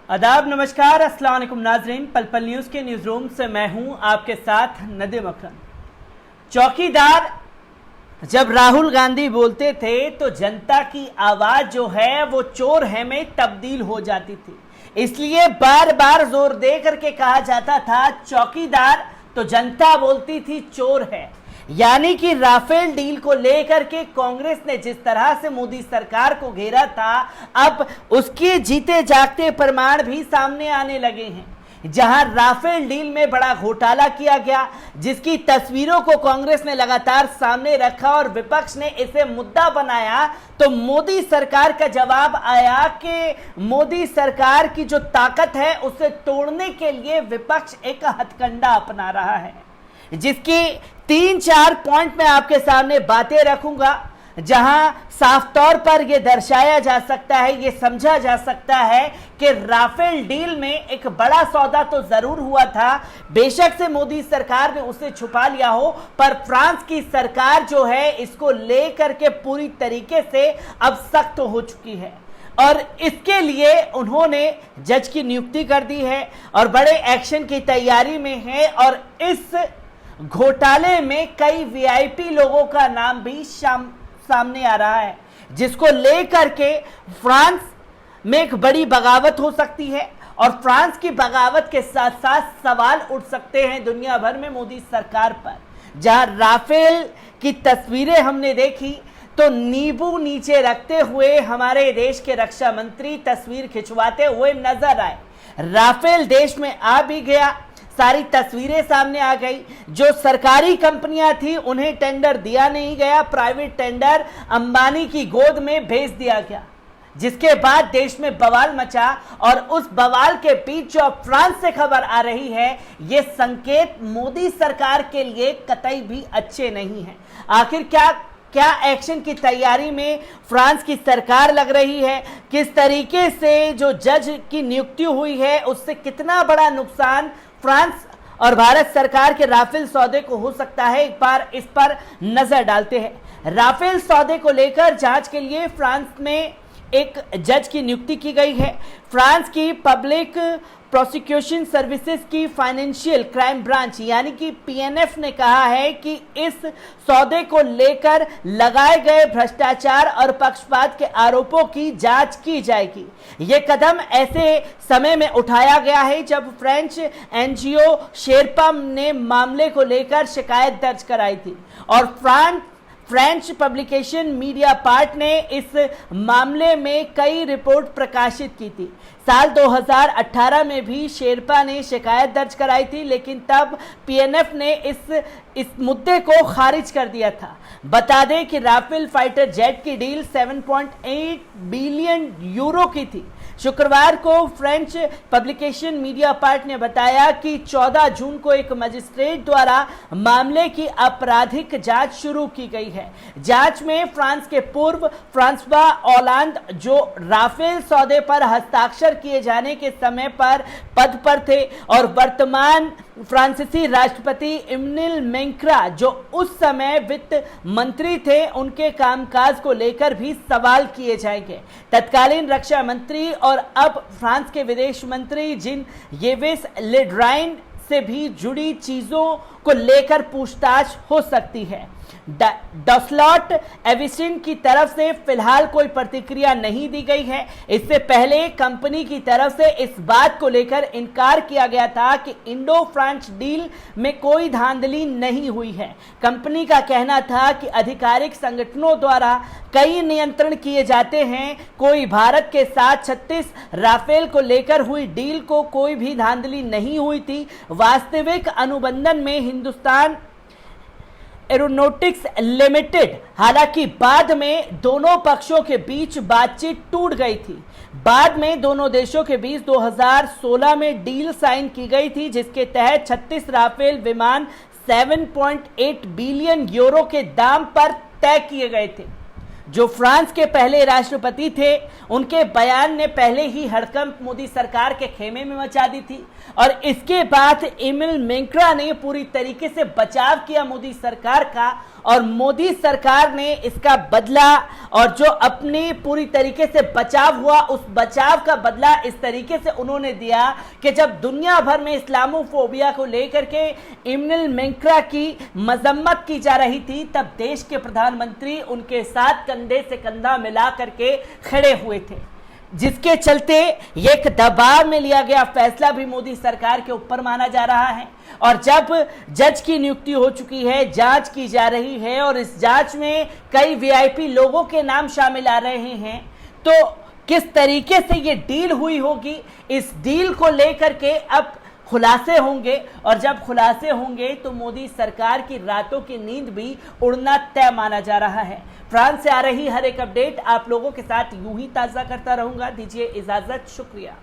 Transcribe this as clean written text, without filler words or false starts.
आदाब, नमस्कार, अस्सलाम वालेकुम नाजरीन। पल पल न्यूज़ के न्यूज़ रूम से मैं हूं आपके साथ नदीम अकरम। चौकीदार जब राहुल गांधी बोलते थे तो जनता की आवाज जो है वो चोर है में तब्दील हो जाती थी, इसलिए बार बार जोर दे करके कहा जाता था चौकीदार, तो जनता बोलती थी चोर है। यानी कि राफेल डील को लेकर के कांग्रेस ने जिस तरह से मोदी सरकार को घेरा था, अब उसके जीते जागते प्रमाण भी सामने आने लगे हैं। जहां राफेल डील में बड़ा घोटाला किया गया, जिसकी तस्वीरों को कांग्रेस ने लगातार सामने रखा और विपक्ष ने इसे मुद्दा बनाया, तो मोदी सरकार का जवाब आया कि मोदी सरकार की जो ताकत है उसे तोड़ने के लिए विपक्ष एक हथकंडा अपना रहा है, जिसकी 3-4 पॉइंट में आपके सामने बातें रखूंगा, जहां साफ तौर पर यह दर्शाया जा सकता है, यह समझा जा सकता है कि राफेल डील में एक बड़ा सौदा तो जरूर हुआ था। बेशक से मोदी सरकार ने उसे छुपा लिया हो, पर फ्रांस की सरकार जो है इसको लेकर के पूरी तरीके से अब सख्त हो चुकी है और इसके लिए उन्होंने जज की नियुक्ति कर दी है और बड़े एक्शन की तैयारी में है। और इस घोटाले में कई वीआईपी लोगों का नाम भी सामने आ रहा है, जिसको लेकर के फ्रांस में एक बड़ी बगावत हो सकती है और फ्रांस की बगावत के साथ साथ सवाल उठ सकते हैं दुनिया भर में मोदी सरकार पर। जहां राफेल की तस्वीरें हमने देखी तो नींबू नीचे रखते हुए हमारे देश के रक्षा मंत्री तस्वीर खिंचवाते हुए नजर आए। राफेल देश में आ भी गया, सारी तस्वीरें सामने आ गई। जो सरकारी कंपनियां थी उन्हें टेंडर दिया नहीं गया, प्राइवेट टेंडर अंबानी की गोद में भेज दिया गया, जिसके बाद देश में बवाल मचा। और उस बवाल के बीच जो फ्रांस से खबर आ रही है, ये संकेत मोदी सरकार के लिए कतई भी अच्छे नहीं हैं। आखिर क्या एक्शन की तैयारी में फ्रांस की सरकार लग रही है, किस तरीके से जो जज की नियुक्ति हुई है उससे कितना बड़ा नुकसान फ्रांस और भारत सरकार के राफेल सौदे को हो सकता है, एक बार इस पर नजर डालते हैं। राफेल सौदे को लेकर जांच के लिए फ्रांस में एक जज की नियुक्ति की गई है। फ्रांस की पब्लिक प्रोसिक्यूशन सर्विसेज की फाइनेंशियल क्राइम ब्रांच यानी कि पीएनएफ ने कहा है कि इस सौदे को लेकर लगाए गए भ्रष्टाचार और पक्षपात के आरोपों की जांच की जाएगी। यह कदम ऐसे समय में उठाया गया है जब फ्रेंच एनजीओ शेरपा ने मामले को लेकर शिकायत दर्ज कराई थी और फ्रेंच पब्लिकेशन मीडिया पार्ट ने इस मामले में कई रिपोर्ट प्रकाशित की थी। साल 2018 में भी शेरपा ने शिकायत दर्ज कराई थी, लेकिन तब पीएनएफ ने इस मुद्दे को खारिज कर दिया था। बता दें कि राफेल फाइटर जेट की डील 7.8 बिलियन यूरो की थी। शुक्रवार को फ्रेंच पब्लिकेशन मीडिया पार्ट ने बताया कि 14 जून को एक मजिस्ट्रेट द्वारा मामले की आपराधिक जांच शुरू की गई है। जांच में फ्रांस के पूर्व फ्रांसवा ओलांद, जो राफेल सौदे पर हस्ताक्षर किए जाने के समय पर पद पर थे, और वर्तमान फ्रांसीसी राष्ट्रपति इमैनुएल मैक्रों, जो उस समय वित्त मंत्री थे, उनके कामकाज को लेकर भी सवाल किए जाएंगे। तत्कालीन रक्षा मंत्री और अब फ्रांस के विदेश मंत्री जीन-यवेस ले ड्रायन से भी जुड़ी चीजों को लेकर पूछताछ हो सकती है। डसलॉट एविसन की तरफ से फिलहाल कोई प्रतिक्रिया नहीं दी गई है। इससे पहले कंपनी की तरफ से इस बात को लेकर इनकार किया गया था कि इंडो फ्रांस डील में कोई धांधली नहीं हुई है। कंपनी का कहना था कि आधिकारिक संगठनों द्वारा कई नियंत्रण किए जाते हैं। कोई भारत के साथ 36 राफेल को लेकर हुई डील को कोई भी धांधली नहीं हुई थी। वास्तविक अनुबंधन में हिंदुस्तान एरोनॉटिक्स लिमिटेड, हालांकि बाद में दोनों पक्षों के बीच बातचीत टूट गई थी। बाद में दोनों देशों के बीच 2016 में डील साइन की गई थी, जिसके तहत 36 राफेल विमान 7.8 बिलियन यूरो के दाम पर तय किए गए थे। जो फ्रांस के पहले राष्ट्रपति थे, उनके बयान ने पहले ही हड़कंप मोदी सरकार के खेमे में मचा दी थी और इसके बाद एमिल मैक्रों ने पूरी तरीके से बचाव किया मोदी सरकार का और मोदी सरकार ने इसका बदला और जो अपनी पूरी तरीके से बचाव हुआ उस बचाव का बदला इस तरीके से उन्होंने दिया कि जब दुनिया भर में इस्लामोफोबिया को लेकर के एमिल मैक्रों की मजम्मत की जा रही थी, तब देश के प्रधानमंत्री उनके साथ कंधे से कंधा मिला करके खड़े हुए थे, जिसके चलते एक दबाव में लिया गया फैसला भी मोदी सरकार के ऊपर माना जा रहा है। और जब जज की नियुक्ति हो चुकी है, जांच की जा रही है और इस जांच में कई वीआईपी लोगों के नाम शामिल आ रहे हैं, तो किस तरीके से ये डील हुई होगी, इस डील को लेकर के अब खुलासे होंगे और जब खुलासे होंगे तो मोदी सरकार की रातों की नींद भी उड़ना तय माना जा रहा है। फ्रांस से आ रही हर एक अपडेट आप लोगों के साथ यूं ही ताज़ा करता रहूंगा। दीजिए इजाजत, शुक्रिया।